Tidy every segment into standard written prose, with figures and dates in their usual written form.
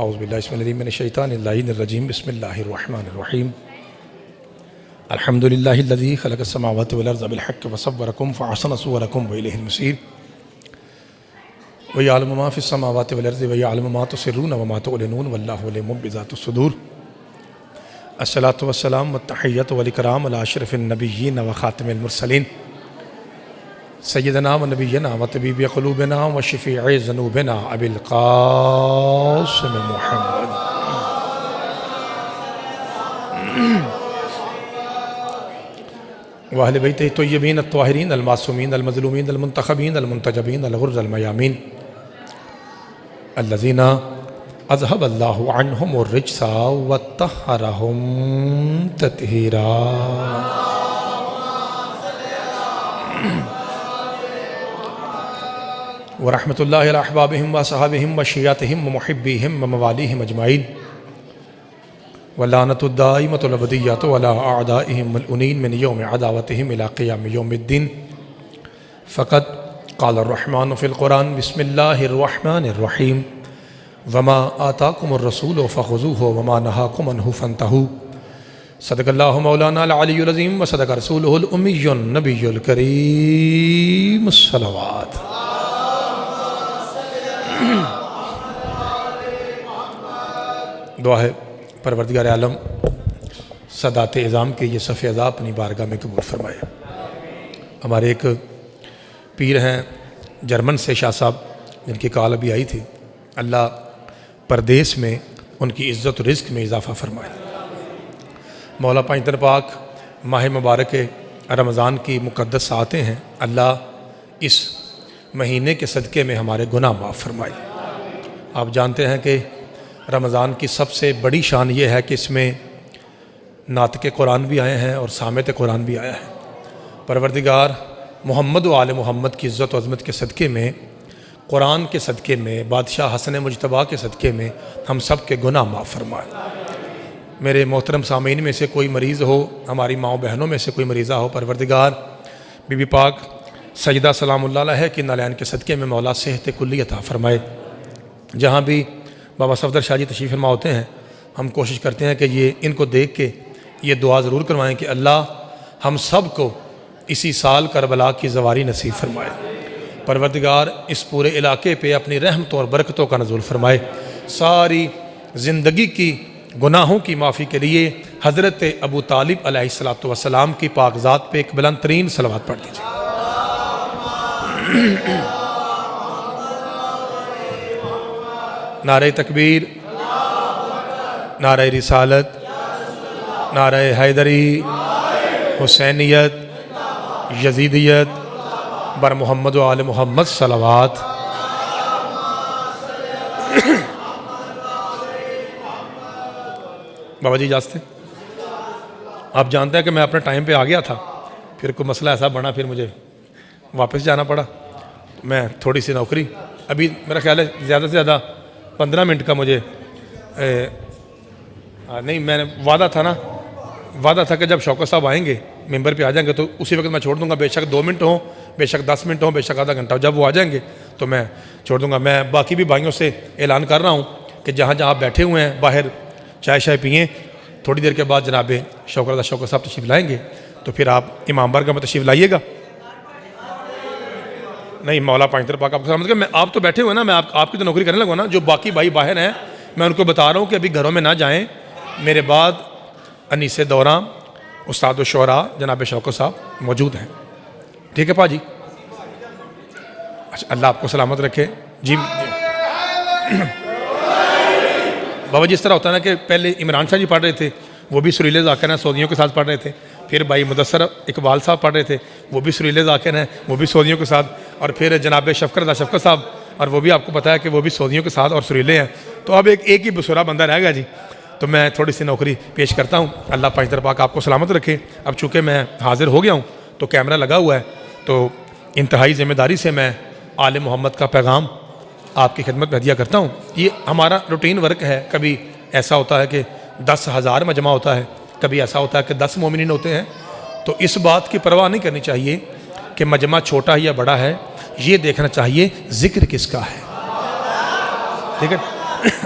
اعوذ باللہ من الشیطان الرجیم بسم اللہ الرحمن الرحیم الحمدللہ الذی خلق السماوات والارض بالحق وصورکم فاحسن صورکم والیہ المصیر ویعلم ما فی السماوات والارض ویعلم ما تسرون وما تعلنون واللہ علیم بذات الصدور الصلاۃ والسلام والتحیۃ والاکرام علی اشرف النبیین وخاتم المرسلین سیدنا و نبینا و طبیب قلوبنا و شفیع ذنوبنا ابی القاسم محمد و اہل بیتہ الطیبین الطاہرین المعصومین المظلومین المنتخبین المنتجبین الغرز المیامین الذین اذہب اللہ عنہم الرجس وطہرہم تطہیرا ورحمۃ اللہ علی احبابہم و صحابہم و شیعتہم و محبیہم و موالیہم اجمعین واللعنۃ الدائمۃ الابدیۃ علی اعدائہم ملعونین من یوم عداوتہم الی قیام یوم الدین فقد قال الرحمن فی القرآن بسم اللہ الرحمن الرحیم وما آتاکم الرسول فخذوہ وما نہاکم عنہ فانتہوا صدق اللہ مولانا العلی العظیم و صدق رسولہ الامی النبی الکریم الصلوات دعا ہے پروردگار عالم سادات اعظام کے یہ صف اعضاء اپنی بارگاہ میں قبول فرمائے۔ ہمارے ایک پیر ہیں جرمن سے شاہ صاحب جن کی کال ابھی آئی تھی، اللہ پردیس میں ان کی عزت و رزق میں اضافہ فرمائے۔ مولا پنجتن پاک ماہ مبارک رمضان کی مقدس ساعتیں ہیں، اللہ اس مہینے کے صدقے میں ہمارے گناہ معاف فرمائے۔ آپ جانتے ہیں کہ رمضان کی سب سے بڑی شان یہ ہے کہ اس میں ناطق قرآن بھی آئے ہیں اور سامعۃ قرآن بھی آیا ہے۔ پروردگار محمد و آل محمد کی عزت و عظمت کے صدقے میں، قرآن کے صدقے میں، بادشاہ حسن مجتبیٰ کے صدقے میں ہم سب کے گناہ معاف فرمائے۔ میرے محترم سامعین میں سے کوئی مریض ہو، ہماری ماؤں بہنوں میں سے کوئی مریضہ ہو، پروردگار بی بی پاک سجدہ سلام اللہ علیہ کے نالین کے صدقے میں مولا صحت کلی عطا فرمائے۔ جہاں بھی بابا صفدر شاہ جی تشریف فرما ہوتے ہیں، ہم کوشش کرتے ہیں کہ ان کو دیکھ کے یہ دعا ضرور کروائیں کہ اللہ ہم سب کو اسی سال کربلا کی زواری نصیب فرمائے۔ پروردگار اس پورے علاقے پہ اپنی رحمتوں اور برکتوں کا نزول فرمائے۔ ساری زندگی کی گناہوں کی معافی کے لیے حضرت ابو طالب علیہ السلام کی پاک ذات پہ ایک بلند ترین صلوات پڑھ دیجیے۔ نعرہ تکبیر، نعرہ رسالت، نعرہ حیدری، حسینیت، یزیدیت، بر محمد و آل محمد صلوات۔ بابا جی اجازت ہے؟ آپ جانتے ہیں کہ میں اپنے ٹائم پہ آ گیا تھا، پھر کوئی مسئلہ ایسا بنا، پھر مجھے واپس جانا پڑا۔ میں تھوڑی سی نوکری، ابھی میرا خیال ہے زیادہ سے زیادہ 15 منٹ کا مجھے نہیں، میں نے وعدہ تھا کہ جب شوکت صاحب آئیں گے ممبر پہ آ جائیں گے تو اسی وقت میں چھوڑ دوں گا، بے شک 2 منٹ ہوں، بے شک 10 منٹ ہوں، بے شک آدھا گھنٹہ ہو، جب وہ آ جائیں گے تو میں چھوڑ دوں گا۔ میں باقی بھی بھائیوں سے اعلان کر رہا ہوں کہ جہاں آپ بیٹھے ہوئے ہیں باہر چائے شائے پئیں، تھوڑی دیر کے بعد جناب شوکت صاحب تشریف لائیں گے تو پھر آپ امام بارگاہ میں تشریف لائیے گا۔ نہیں، مولا پنجتن پاک آپ کو سلامت کرے۔ میں آپ تو بیٹھے ہوئے نا، میں آپ کی تو نوکری کرنے لگا نا۔ جو باقی بھائی باہر ہیں میں ان کو بتا رہا ہوں کہ ابھی گھروں میں نہ جائیں، میرے بعد انیس دوراں استاد الشعراء جناب شوکت صاحب موجود ہیں، ٹھیک ہے پا جی؟ اچھا، اللہ آپ کو سلامت رکھے جی۔ بابا جی اس طرح ہوتا ہے نا کہ پہلے عمران شاہ جی پڑھ رہے تھے، وہ بھی سریلے ذاکر ہیں، سعودیوں کے ساتھ پڑھ رہے تھے۔ پھر بھائی مدثر اقبال صاحب پڑھ رہے تھے، وہ بھی سریلے ذاکر ہیں، وہ بھی سعودیوں کے ساتھ۔ اور پھر جناب شفقت صاحب، اور وہ بھی آپ کو پتہ ہے کہ وہ بھی سعودیوں کے ساتھ اور سریلے ہیں۔ تو اب ایک ہی بسورا بندہ رہ گیا جی، تو میں تھوڑی سی نوکری پیش کرتا ہوں۔ اللہ پنجتن پاک آپ کو سلامت رکھے۔ اب چونکہ میں حاضر ہو گیا ہوں تو کیمرہ لگا ہوا ہے، تو انتہائی ذمہ داری سے میں آل محمد کا پیغام آپ کی خدمت میں ہدیہ کرتا ہوں۔ یہ ہمارا روٹین ورک ہے، کبھی ایسا ہوتا ہے کہ 10,000 مجمع ہوتا ہے، کبھی ایسا ہوتا ہے کہ 10 مومنین ہوتے ہیں۔ تو اس بات کی پرواہ نہیں کرنی چاہیے کہ مجمع چھوٹا ہے یا بڑا ہے، یہ دیکھنا چاہیے ذکر کس کا ہے، ٹھیک ہے؟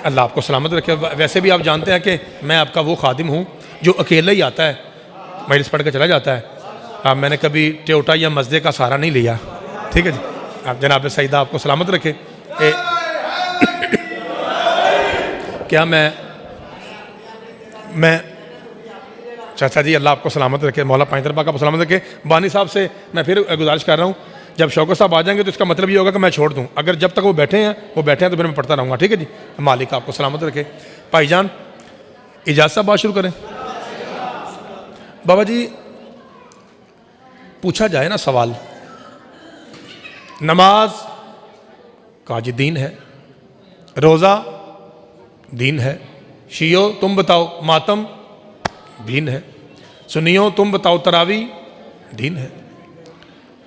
اللہ آپ کو سلامت رکھے. ویسے بھی آپ جانتے ہیں کہ میں آپ کا وہ خادم ہوں جو اکیلا ہی آتا ہے, مجلس پڑھ کے چلا جاتا ہے. اب میں نے کبھی ٹیوٹا یا مزدے کا سہارا نہیں لیا. ٹھیک ہے جی, آپ جناب سیدہ آپ کو سلامت رکھے. کیا میں چاچا جی اللہ آپ کو سلامت رکھے, مولا پائیں دربا کا سلامت رکھے. بانی صاحب سے میں پھر گزارش کر رہا ہوں, جب شوکت صاحب آ جائیں گے تو اس کا مطلب یہ ہوگا کہ میں چھوڑ دوں. اگر جب تک وہ بیٹھے ہیں تو پھر میں پڑھتا رہوں گا. ٹھیک ہے جی, مالک آپ کو سلامت رکھے. بھائی جان اجازت صاحب بات شروع کریں. بابا جی پوچھا جائے نا سوال, نماز کاج دین ہے, روزہ دین ہے, شیعو تم بتاؤ ماتم دین ہے, سنیو تم بتاؤ تراوی دین ہے,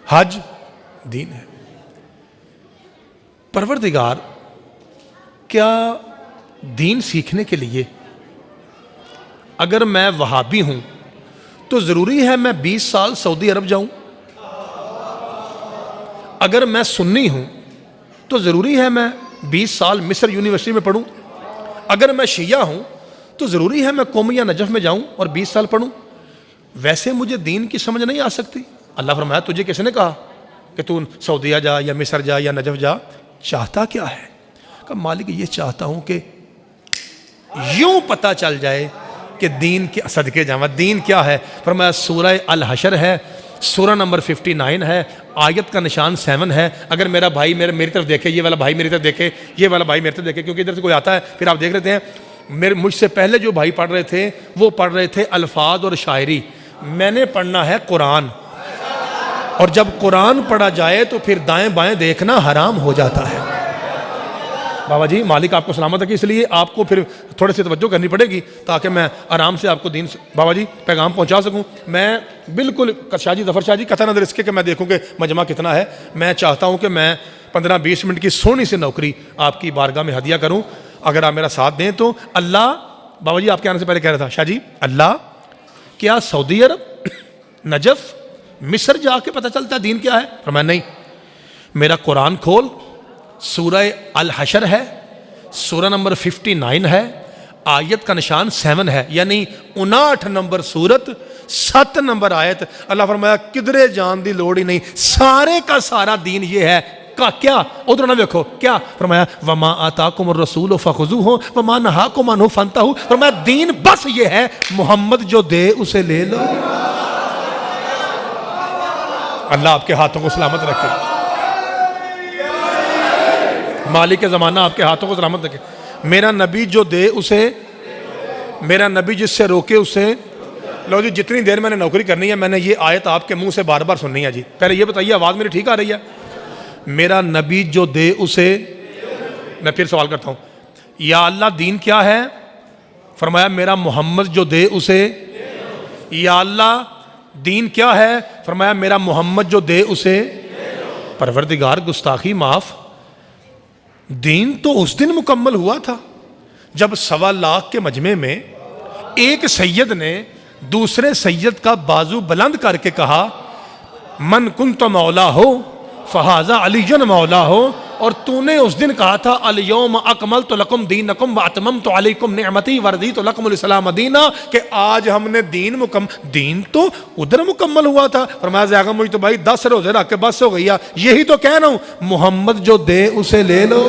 حج دین ہے. پروردگار کیا دین سیکھنے کے لیے اگر میں وہابی ہوں تو ضروری ہے میں 20 سال سعودی عرب جاؤں؟ اگر میں سنی ہوں تو ضروری ہے میں 20 سال مصر یونیورسٹی میں پڑھوں؟ اگر میں شیعہ ہوں تو ضروری ہے میں قوم یا نجف میں جاؤں اور 20 سال پڑھوں؟ ویسے مجھے دین کی سمجھ نہیں آ سکتی. اللہ فرمایا تجھے کس نے کہا کہ تو سعودیہ جا یا مصر جا یا نجف جا؟ چاہتا کیا ہے؟ کہ مالک یہ چاہتا ہوں کہ یوں پتہ چل جائے کہ دین کے صدقے جاواں دین کیا ہے. فرمایا سورہ الحشر ہے, سورہ نمبر 59 ہے, آیت کا نشان 7 ہے. اگر میرا بھائی میری طرف دیکھے, یہ والا بھائی میری طرف دیکھے, یہ والا بھائی میری طرف دیکھے, کیونکہ ادھر سے کوئی آتا ہے پھر آپ دیکھ رہتے ہیں مجھ سے پہلے جو بھائی پڑھ رہے تھے وہ پڑھ رہے تھے الفاظ اور شاعری. میں نے پڑھنا ہے قرآن, اور جب قرآن پڑھا جائے تو پھر دائیں بائیں دیکھنا حرام ہو جاتا ہے. بابا جی مالک آپ کو سلامت رکھے. اس لیے آپ کو پھر تھوڑے سے توجہ کرنی پڑے گی تاکہ میں آرام سے آپ کو دین بابا جی پیغام پہنچا سکوں. میں بالکل شاہ جی ظفر شاہ جی قطع نظر اس کے کہ میں دیکھوں کہ مجمع کتنا ہے, میں چاہتا ہوں کہ میں 15-20 منٹ کی سونی سی نوکری آپ کی بارگاہ میں ہدیہ کروں اگر آپ میرا ساتھ دیں تو. اللہ بابا جی آپ کے آنے سے پہلے کہہ رہا تھا, شاہ جی اللہ کیا سعودی عرب, نجف, مصر جا کے پتہ چلتا ہے دین کیا ہے؟ فرمایا نہیں, میرا قرآن کھول, سورہ الحشر ہے, سورہ نمبر 59 ہے, آیت کا نشان 7 ہے, یعنی 59 نمبر سورت 7 نمبر آیت. اللہ فرمایا کدرے جان دی لوڑ ہی نہیں, سارے کا سارا دین یہ ہے. کیا ادھر نہ دیکھو کیا فرمایا, وما آتاکم الرسول فخذوہ وما نہاکم عنہ فانتہوا. فرمایا دین بس یہ ہے, محمد جو دے اسے لے لو. اللہ آپ کے ہاتھوں کو سلامت رکھے, مالک زمانہ آپ کے ہاتھوں کو سلامت رکھے. میرا نبی جو دے اسے, میرا نبی جس سے روکے اسے. لو جی جتنی دیر میں نے نوکری کرنی ہے میں نے یہ آیت آپ کے منہ سے بار بار سننی ہے. جی پہلے یہ بتائیے آواز میری ٹھیک آ رہی ہے؟ میرا نبی جو دے اسے, میں پھر سوال کرتا ہوں, یا اللہ دین کیا ہے؟ فرمایا میرا محمد جو دے اسے. یا اللہ دین کیا ہے؟ فرمایا میرا محمد جو دے اسے. پروردگار گستاخی معاف, دین تو اس دن مکمل ہوا تھا جب 1.25 لاکھ کے مجمع میں ایک سید نے دوسرے سید کا بازو بلند کر کے کہا من کنت مولا ہو فہذا علی مولا ہو. اور تو نے اس دن کہا تھا الیوم اکملت لکم دینکم واتممت علیکم نعمتی ورضیت لکم الاسلام دینا, کہ آج ہم نے دین تو ادھر مکمل ہوا تھا. فرمایا زیادہ مجھ تو بھائی 10 روزے رکھ کے بس ہو گئی, یہی تو کہہ رہا ہوں, محمد جو دے اسے لے لو.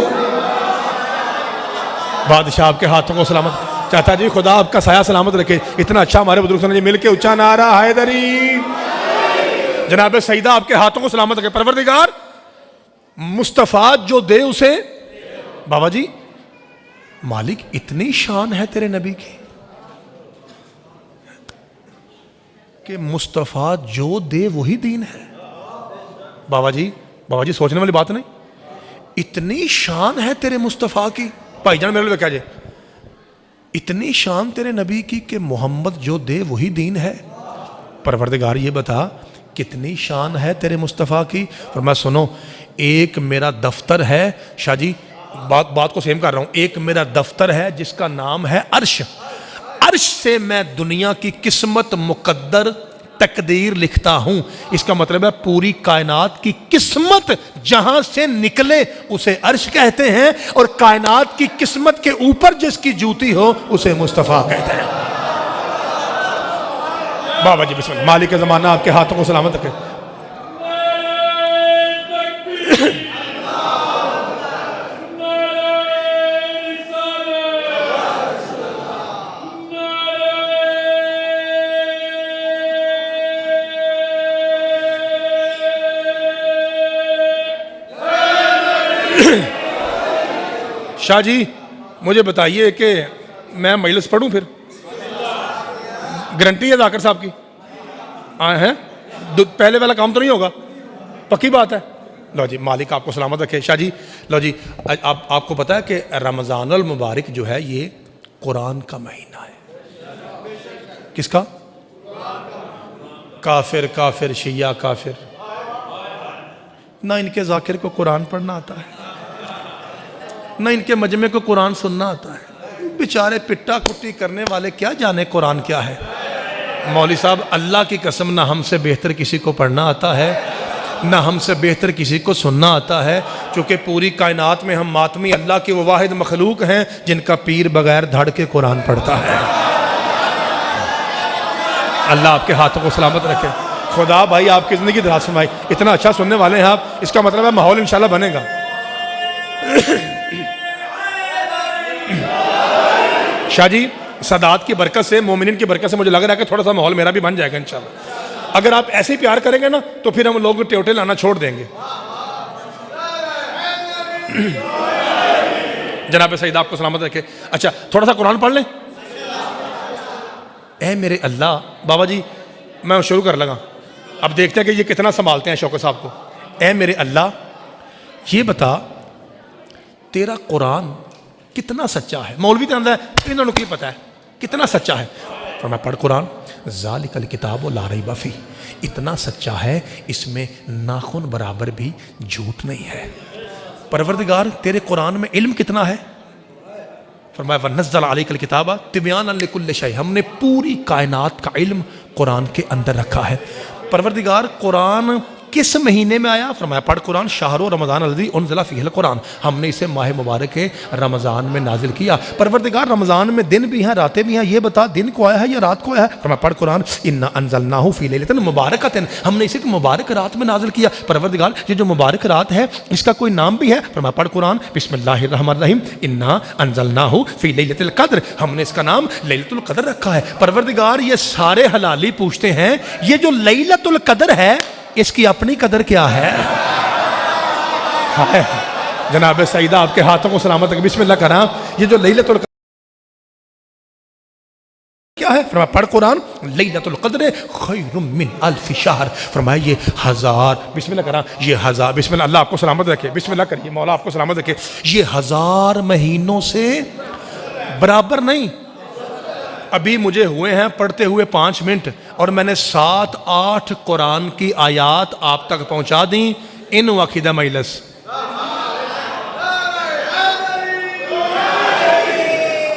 بادشاہ آپ کے ہاتھوں کو سلامت. چاچا جی خدا آپ کا سایہ سلامت رکھے. اتنا اچھا ہمارے بزرگ نے مل کے اونچا نعرہ حیدری. جناب سیدہ آپ کے ہاتھوں کو سلامت رکھے. پروردگار مصطفیٰ جو دے اسے. بابا جی مالک اتنی شان ہے تیرے نبی کی کہ مصطفیٰ جو دے وہی دین ہے. بابا جی سوچنے والی بات نہیں, اتنی شان ہے تیرے مصطفیٰ کی. بھائی جان میرے لیے کیا جائے, اتنی شان تیرے نبی کی کہ محمد جو دے وہی دین ہے. پروردگار یہ بتا کتنی شان ہے تیرے مصطفیٰ کی. فرمایا سنو, ایک میرا دفتر ہے. شاہ جی بات کو سیم کر رہا ہوں. ایک میرا دفتر ہے جس کا نام ہے عرش. عرش سے میں دنیا کی قسمت, مقدر, تقدیر لکھتا ہوں. اس کا مطلب ہے پوری کائنات کی قسمت جہاں سے نکلے اسے عرش کہتے ہیں, اور کائنات کی قسمت کے اوپر جس کی جوتی ہو اسے مصطفیٰ کہتے ہیں. بابا جی بسم اللہ. مالک زمانہ آپ کے ہاتھوں کو سلامت رکھے. شاہ جی مجھے بتائیے کہ میں مجلس پڑھوں پھر؟ گارنٹی ہے ذاکر صاحب کی؟ ہیں پہلے والا کام تو نہیں ہوگا؟ پکی بات ہے. لو جی مالک آپ کو سلامت رکھے. شاہ جی لو جی, آپ کو پتا ہے کہ رمضان المبارک جو ہے یہ قرآن کا مہینہ ہے. کس کا؟ کافر کافر شیعہ کافر. نہ ان کے ذاکر کو قرآن پڑھنا آتا ہے, نہ ان کے مجمع کو قرآن سننا آتا ہے. بیچارے پٹا کٹی کرنے والے کیا جانے قرآن کیا ہے. مولوی صاحب اللہ کی قسم نہ ہم سے بہتر کسی کو پڑھنا آتا ہے, نہ ہم سے بہتر کسی کو سننا آتا ہے, چونکہ پوری کائنات میں ہم ماتمی اللہ کے وہ واحد مخلوق ہیں جن کا پیر بغیر دھڑ کے قرآن پڑھتا ہے. اللہ آپ کے ہاتھوں کو سلامت رکھے. خدا بھائی آپ کی زندگی دراز فرمائے. اتنا اچھا سننے والے ہیں آپ, اس کا مطلب ہے ماحول انشاءاللہ بنے گا. شاہ جی سادات کی برکت سے, مومنین کی برکت سے مجھے لگ رہا ہے کہ تھوڑا سا ماحول میرا بھی بن جائے گا انشاءاللہ. اگر آپ ایسے ہی پیار کریں گے نا تو پھر ہم لوگ ٹیوٹے لانا چھوڑ دیں گے. جناب سعید آپ کو سلامت رکھے. اچھا تھوڑا سا قرآن پڑھ لیں. اے میرے اللہ. بابا جی میں شروع کر لگا, اب دیکھتے ہیں کہ یہ کتنا سنبھالتے ہیں شوکت صاحب کو. اے میرے اللہ یہ بتا تیرا قرآن کتنا سچا ہے. مولوی تو اندر ہے, انہوں نے کی پتا ہے کتنا سچا ہے. فرمایا پڑھ قرآن. ذالک الکتاب لا ریب فیہ, اتنا سچا ہے اس میں ناخن برابر بھی جھوٹ نہیں ہے. پروردگار تیرے قرآن میں علم کتنا ہے. فرمایا ونزل علیک الکتاب تبیانا لکل شیء, ہم نے پوری کائنات کا علم قرآن کے اندر رکھا ہے. پروردگار قرآن کس مہینے میں آیا؟ فرمایا پڑھ قرآن. شہر رمضان الذی انزل فیہ القرآن, ہم نے اسے ماہ مبارک رمضان میں نازل کیا. پروردگار رمضان میں دن بھی ہیں راتیں بھی ہیں, یہ بتا دن کو آیا ہے یا رات کو آیا ہے؟ فرمایا پڑھ قرآن. انا انزلناہ فی لیلۃ مبارکۃ, ہم نے اسے ایک مبارک رات میں نازل کیا. پروردگار یہ جو مبارک رات ہے اس کا کوئی نام بھی ہے؟ فرمایا پڑھ قرآن. بسم اللہ الرحمن الرحیم. انا انزلناہ فی لیلۃ القدر, ہم نے اس کا نام لیلۃ القدر رکھا ہے. پروردگار یہ سارے حلالی پوچھتے ہیں یہ جو لیلۃ القدر ہے اس کی اپنی قدر کیا ہے؟ جناب سعیدہ آپ کے ہاتھوں کو سلامت رکھیں. بسم اللہ کرام. یہ جو لیلۃ القدر کیا ہے؟ فرمایا پڑھ قرآن. لیلۃ القدر خیر من الف شہر, فرمایا یہ ہزار, بسم اللہ کرام, یہ ہزار, بسم اللہ, اللہ آپ کو سلامت رکھے, بسم اللہ کریے, مولا آپ کو سلامت رکھے, یہ ہزار مہینوں سے برابر نہیں. ابھی مجھے ہوئے ہیں پڑھتے ہوئے 5 منٹ اور میں نے 7-8 قرآن کی آیات آپ تک پہنچا دیں ان واقعہ مجلس.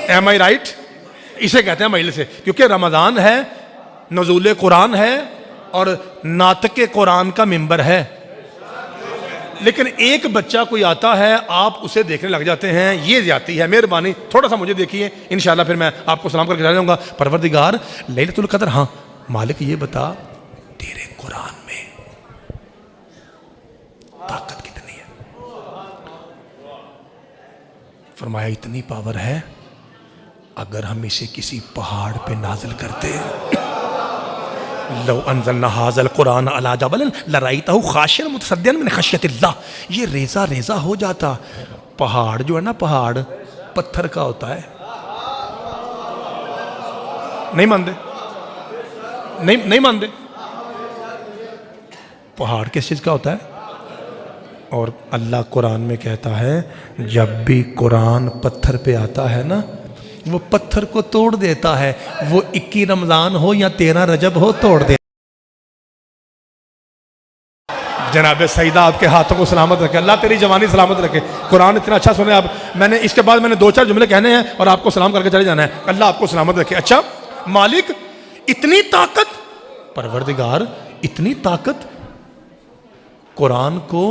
ایم آئی رائٹ؟ اسے کہتے ہیں مجلس سے, کیونکہ رمضان ہے, نزول قرآن ہے اور ناطق قرآن کا ممبر ہے. لیکن ایک بچہ کوئی آتا ہے آپ اسے دیکھنے لگ جاتے ہیں, یہ زیادتی ہے. مہربانی تھوڑا سا مجھے دیکھیے, انشاءاللہ پھر میں آپ کو سلام کر کے چلا جاؤں گا. پروردگار لیلۃ القدر, ہاں مالک یہ بتا تیرے قرآن میں طاقت کتنی ہے؟ فرمایا اتنی پاور ہے اگر ہم اسے کسی پہاڑ پہ نازل کرتے لو انزلنا ھذا القرآن علی جبل لرأیتہ خاشعا متصدعا من خشیۃ اللہ, یہ ریزہ ریزہ ہو جاتا. پہاڑ جو ہے نا, پہاڑ پتھر کا ہوتا ہے. نہیں مانتے؟ نہیں مانتے؟ پہاڑ کس چیز کا ہوتا ہے؟ اور اللہ قرآن میں کہتا ہے جب بھی قرآن پتھر پہ آتا ہے نا وہ پتھر کو توڑ دیتا ہے. وہ 21 رمضان ہو یا 13 رجب ہو, توڑ دے. جناب سعیدہ آپ کے ہاتھوں کو سلامت رکھے, اللہ تیری جوانی سلامت رکھے. قرآن اتنا اچھا سنے آپ. میں نے اس کے بعد 2-4 جملے کہنے ہیں اور آپ کو سلام کر کے چلے جانا ہے. اللہ آپ کو سلامت رکھے. اچھا مالک اتنی طاقت پروردگار اتنی طاقت، قرآن کو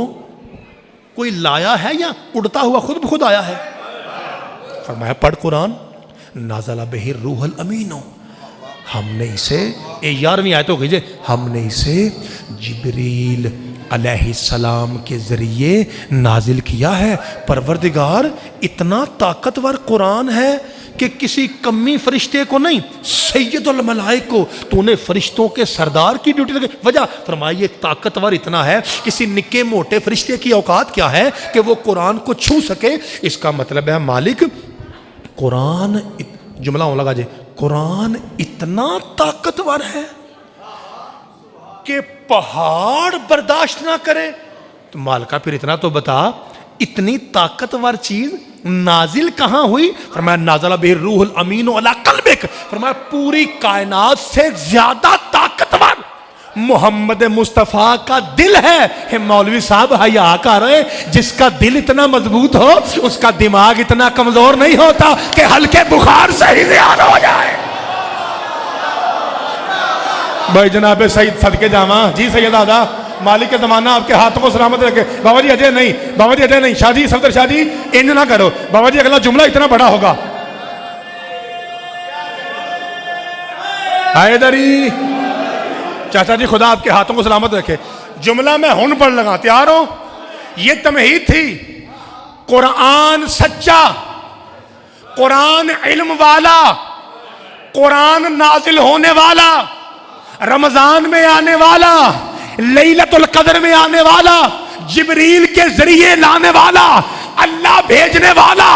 کوئی لایا ہے یا اڑتا ہوا خود بخود آیا ہے؟ فرمایا پڑھ قرآن، نازل بہ الروح الامین، ہم نے اسے 11ویں آیت ہو گئی، ہم نے اسے جبریل علیہ السلام کے ذریعے نازل کیا ہے۔ پروردگار اتنا طاقتور قرآن ہے کہ کسی کمی فرشتے کو نہیں، سید الملائک کو تو نے فرشتوں کے سردار کی ڈیوٹی لگی۔ وجہ فرمائی یہ طاقتور اتنا ہے، کسی نکے موٹے فرشتے کی اوقات کیا ہے کہ وہ قرآن کو چھو سکے؟ اس کا مطلب ہے مالک قرآن، جملہ ہوں لگا جی، قرآن اتنا طاقتور ہے کہ پہاڑ برداشت نہ کرے۔ تو مالکہ پھر اتنا تو بتا، اتنی طاقتور چیز نازل کہاں ہوئی؟ فرمایا نازل بہ الروح الامین علی قلبک، فرمایا پوری کائنات سے زیادہ طاقتور محمد مصطفیٰ کا دل ہے۔ مولوی صاحب حیا کر رہے، جس کا دل اتنا مضبوط ہو اس کا دماغ اتنا کمزور نہیں ہوتا کہ ہلکے بخار سے ہی زیان ہو جائے۔ بھائی جناب سعید صدقے جاواں جی، سید آدھا مالک کے زمانہ آپ کے ہاتھوں کو سلامت رکھے۔ بابا جی اجے نہیں، بابا جی اجے نہیں، شاہ جی صفدر شاہ جی انج نہ کرو بابا جی، اگلا جملہ اتنا بڑا ہوگا۔ حیدری چاچا جی خدا آپ کے ہاتھوں کو سلامت رکھے۔ جملہ میں ہن پڑھ لگا، تیار ہو؟ یہ تمہید تھی، قرآن سچا، قرآن علم والا، قرآن نازل ہونے والا، رمضان میں آنے والا، لیلۃ القدر میں آنے والا، جبریل کے ذریعے لانے والا، اللہ بھیجنے والا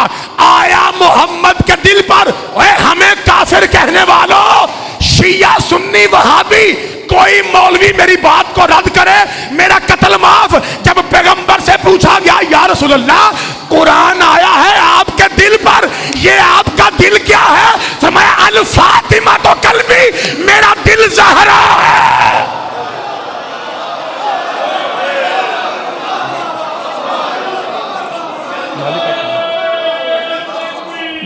آیا محمد کے دل پر۔ اے ہمیں کافر کہنے والوں، شیعہ سنی وہابی، کوئی مولوی میری بات کو رد کرے، میرا قتل معاف۔ جب پیغمبر سے پوچھا گیا یا رسول اللہ قرآن آیا ہے آپ کے دل پر، یہ آپ کا دل کیا ہے؟ فرمایا الفاطمہ تو قلبی، میرا دل زہرا ہے۔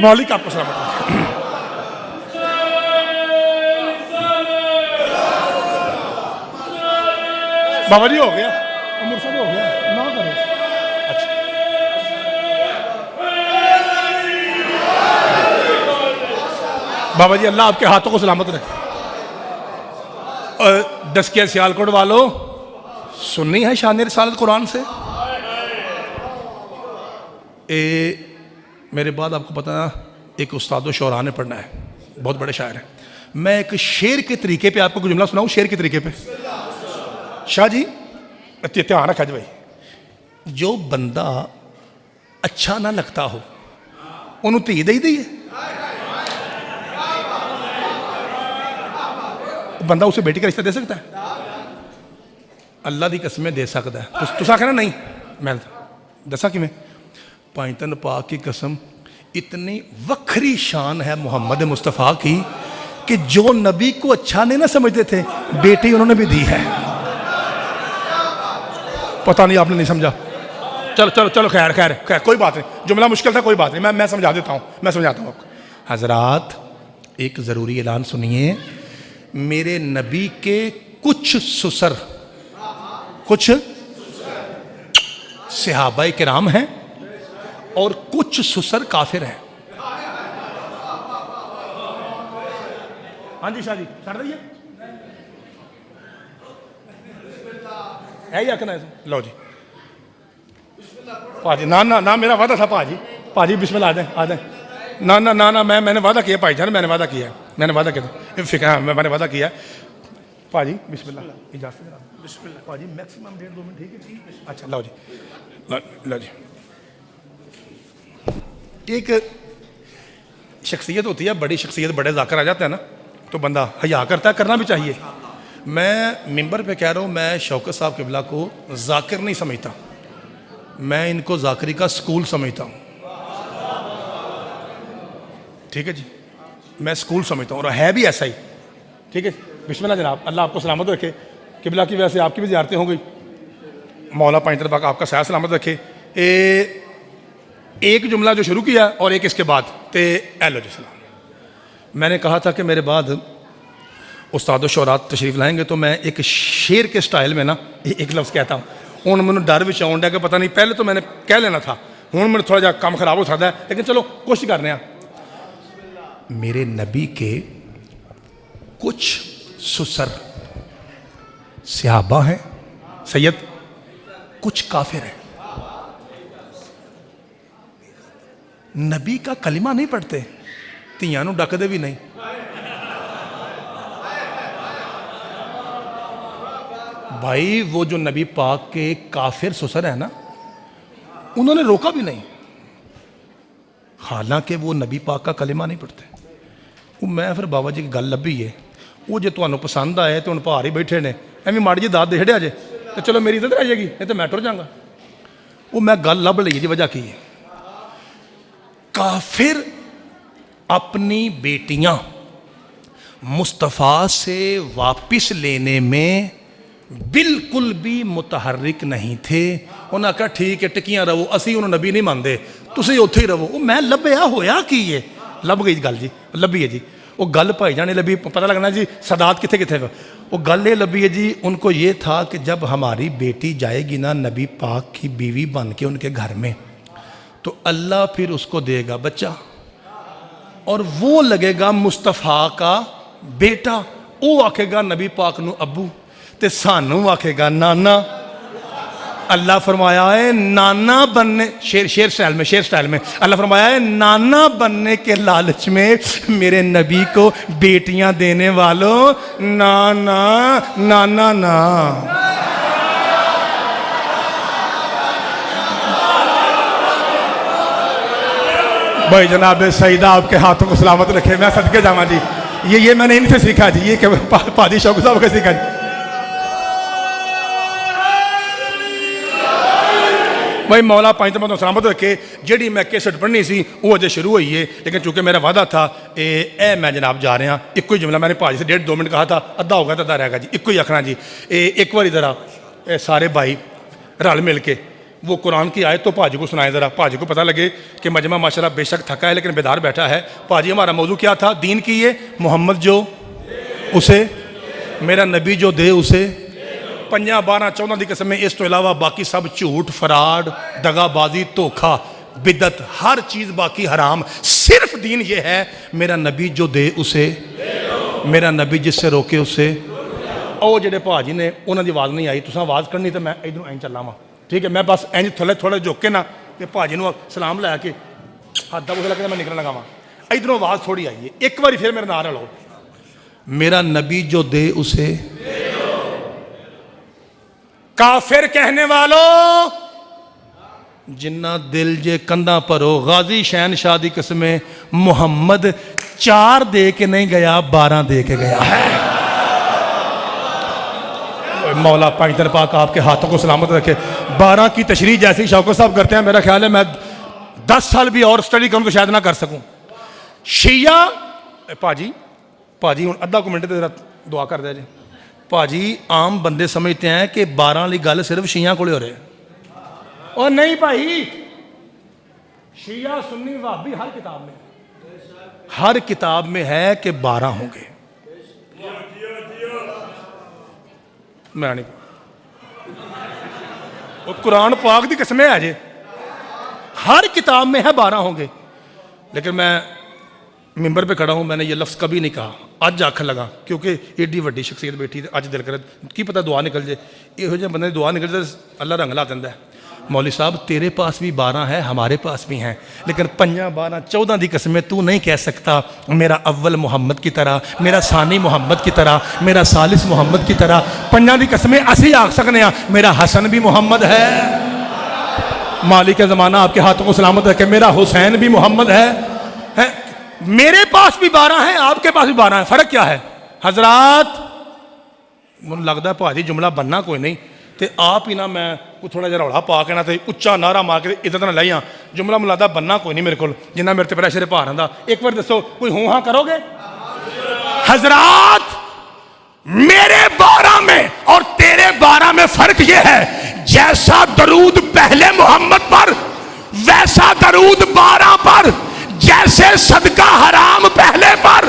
مالک آپ کو سلامت رکھے۔ بابا جی ہو گیا، عمر صاحب ہو گیا، نہ کرو۔ اچھا بابا جی اللہ آپ کے ہاتھوں کو سلامت رکھے۔ دسکیہ سیالکوٹ والو سننی ہے شان رسالت قرآن سے؟ میرے بعد آپ کو پتہ ایک استاد و شعراء نے پڑھنا ہے، بہت بڑے شاعر ہیں۔ میں ایک شعر کے طریقے پہ آپ کو جملہ سناؤں، شعر کے طریقے پہ۔ شاہ جی دھیان رکھا جی بھائی، جو بندہ اچھا نہ لگتا ہو انہوں تھی دے ہی دئیے، بندہ اسے بیٹی کا رشتہ دے سکتا ہے؟ اللہ دی قسمیں دے سکتا ہے، تسا کہنا نہیں، میں دسا کہ میں پائنتن پاک کی قسم، اتنی وکھری شان ہے محمد مصطفیٰ کی کہ جو نبی کو اچھا نہیں نہ سمجھتے تھے بیٹی انہوں نے بھی دی ہے۔ پتہ نہیں آپ نے نہیں سمجھا، چلو چلو چلو خیر خیر خیر کوئی بات نہیں، جملہ مشکل تھا کوئی بات نہیں، میں سمجھا دیتا ہوں، میں سمجھاتا ہوں آپ کو۔ حضرات ایک ضروری اعلان سنیے، میرے نبی کے کچھ سسر، کچھ صحابہ کرام ہیں اور کچھ سسر کافر ہیں۔ ہاں جی شاہ جی چھڑ رہی ہے یا کہ نہیں؟ لو جی پاجی، نہ میرا وعدہ تھا پاجی، پاجی بسم اللہ آ جائیں۔ نہ میں نے وعدہ کیا بھائی جان، میں نے وعدہ کیا ہے، میں نے وعدہ کیا فکر، میں نے وعدہ کیا ہے پاجی، بسم اللہ اجازت بسم اللہ پاجی، میکسیمم 1.5-2 منٹ ٹھیک ہے؟ اچھا لو جی لو جی۔ ایک شخصیت ہوتی ہے، بڑی شخصیت، بڑے ذاکر آ جاتے ہیں نا تو بندہ حیا کرتا ہے، کرنا بھی چاہیے۔ میں ممبر پہ کہہ رہا ہوں، میں شوکت صاحب قبلہ کو ذاکر نہیں سمجھتا، میں ان کو ذاکری کا سکول سمجھتا ہوں، ٹھیک ہے جی، میں سکول سمجھتا ہوں اور ہے بھی ایسا ہی، ٹھیک ہے۔ بسم اللہ جناب، اللہ آپ کو سلامت رکھے، قبلہ کی وجہ سے آپ کی بھی زیارتیں ہوں گئی، مولا پائنتر پاک آپ کا سایہ سلامت رکھے۔ ایک جملہ جو شروع کیا اور ایک اس کے بعد تے ایلو جی سلام، میں نے کہا تھا کہ میرے بعد استاد و شعراء تشریف لائیں گے تو میں ایک شعر کے سٹائل میں نا ایک لفظ کہتا ہوں. ہوں مجھے ڈر بھی آن ڈیا کہ پتہ نہیں، پہلے تو میں نے کہہ لینا تھا، ہوں میرے تھوڑا جہا کام خراب ہو سکتا ہے، لیکن چلو کوشش کرنے ہیں. میرے نبی کے کچھ سسر صحابہ ہیں سید، کچھ کافر ہیں. نبی کا کلمہ نہیں پڑھتے، تیاں نو ڈکدے بھی نہیں. بھائی وہ جو نبی پاک کے کافر سسر ہیں نا، انہوں نے روکا بھی نہیں، حالانکہ وہ نبی پاک کا کلمہ نہیں پڑھتے. میں پھر بابا جی کی گل لبھی ہے، وہ جے تمہیں پسند آئے تو ہوں پہاڑ ہی بیٹھے نے، ایویں ماڑی جی داد دے چھڑیا جے تو چلو میری عزت رہ جائے گی، نہیں تو میں ٹر جاؤں گا. وہ میں گل لب لی جی، وجہ کی ہے، کافر اپنی بیٹیاں مصطفیٰ سے واپس لینے میں بالکل بھی متحرک نہیں تھے. انہوں نے کہا ٹھیک ہے ٹکیاں رہو، اسی انہوں نبی نہیں مانتے، تسی اتھے ہی رہو. وہ میں لبیا ہویا کی ہے، لب گئی گل جی، لبھی ہے جی. وہ گل بھائی جانے لبھی، پتہ لگنا جی سادات کتنے کتنے. وہ گل یہ لبھی ہے جی، ان کو یہ تھا کہ جب ہماری بیٹی جائے گی نا نبی پاک کی بیوی بن کے ان کے گھر میں، تو اللہ پھر اس کو دے گا بچہ اور وہ لگے گا مصطفیٰ کا بیٹا. وہ آکھے گا نبی پاک نو ابو تے سانو آکھے گا نانا. اللہ فرمایا ہے نانا بننے، شیر سٹائل میں اللہ فرمایا ہے نانا بننے کے لالچ میں میرے نبی کو بیٹیاں دینے والوں نانا نانا نا. بھائی جناب سیدہ آپ کے ہاتھوں کو سلامت رکھے. میں صدقے جاواں جی، یہ میں نے ان سے سیکھا جی، یہ کہ پادی شوق صاحب کا سیکھا جی. بھائی مولا پانچ تمہیں سلامت رکھے. جیڑی میں کیسٹ پڑھنی سی وہ اجے شروع ہوئی ہے، لیکن چونکہ میرا وعدہ تھا اے میں جناب جا رہے ہیں. ایک ہی جملہ میں نے پاجی سے 1.5-2 منٹ کہا تھا، ادھا ہوگا تو ادھا رہے گا جی. ایک ہی آخنا جی، ایک بار ذرا سارے بھائی رل مل کے وہ قرآن کی آیت تو پاجی کو سنائے، ذرا پاجی کو پتہ لگے کہ مجمع ماشاءاللہ بے شک تھکا ہے لیکن بیدار بیٹھا ہے. پاجی ہمارا موضوع کیا تھا؟ دین کی یہ محمد جو اسے، میرا نبی جو دے اسے، 5 12 14 دی قسم میں، اس تو علاوہ باقی سب جھوٹ، فراڈ، دغا بازی، دھوکھا، بدعت، ہر چیز باقی حرام. صرف دین یہ ہے میرا نبی جو دے اسے، میرا نبی جس سے روکے اسے. او جڑے پاجی نے انہوں دی آواز نہیں آئی، تساں آواز کرنی تو میں ادھروں این چلا وا، ٹھیک ہے. میں بس این تھوڑے جھک کے نا کہ پاجی نو سلام لایا کہ ہاتھ دا لگا میں نکلنے لگا وا. ادھروں آواز تھوڑی آئی ہے، ایک بار پھر میرے نعرہ لو، میرا نبی جو دے اسے. کافر کہنے والوں جنہ دل جے کندھا پرو، غازی شہنشاہ دی قسمیں محمد 4 دے کے نہیں گیا، 12 دے کے گیا ہے. مولا پاک در پاک آپ کے ہاتھوں کو سلامت رکھے. 12 کی تشریح جیسی شوکت صاحب کرتے ہیں، میرا خیال ہے میں 10 سال بھی اور سٹڈی کروں تو شاید نہ کر سکوں. شیعہ پاجی ہوں ادھا کو منٹ ذرا دعا کر دے جی. پاجی عام بندے سمجھتے ہیں کہ 12 والی گل صرف شیعہ کو لے ہو رہے، اور نہیں بھائی، شیعہ سنی وہابی ہر کتاب میں ہے کہ 12 ہوں گے. میں نہیں، وہ قرآن پاک دی قسمیں ہے جی، ہر کتاب میں ہے 12 ہوں گے. لیکن میں ممبر پہ کھڑا ہوں، میں نے یہ لفظ کبھی نہیں کہا، اج آکھن لگا کیونکہ ایڈی وڈی شخصیت بیٹھی، اج دل کرے کی پتہ دعا نکل جائے. یہ جہاں بندے دعا نکل جائے اللہ رنگ لا دینا ہے. مولوی صاحب تیرے پاس بھی 12 ہے، ہمارے پاس بھی ہیں، لیکن 5 12 14 دی قسمیں تو نہیں کہہ سکتا میرا اول محمد کی طرح، میرا ثانی محمد کی طرح، میرا ثالث محمد کی طرح. 5 دی قسمیں اسی آکھ سکنے ہیں میرا حسن بھی محمد ہے، مالک زمانہ آپ کے ہاتھوں کو سلامت رکھے، میرا حسین بھی محمد ہے. میرے پاس بھی 12 ہیں، آپ کے پاس بھی 12 ہیں. فرق کیا ہے حضرات؟ مجھے لگتا ہے پاجی جملہ بننا کوئی نہیں، تو آپ ہی نہ میں تھوڑا جہا روڑا پا کے نہ اچا نعرہ مار کے عزت نہ لائیاں. جملہ مجھے لگتا بننا کوئی نہیں میرے کو، جنہ میرے پریشر پا رہا. ایک بار دسو کوئی ہوں ہاں کرو گے؟ حضرات میرے 12 میں اور تیرے 12 میں فرق یہ ہے، جیسا درود پہلے محمد پر ویسا درود 12 پر، جیسے صدقہ حرام پہلے پر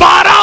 12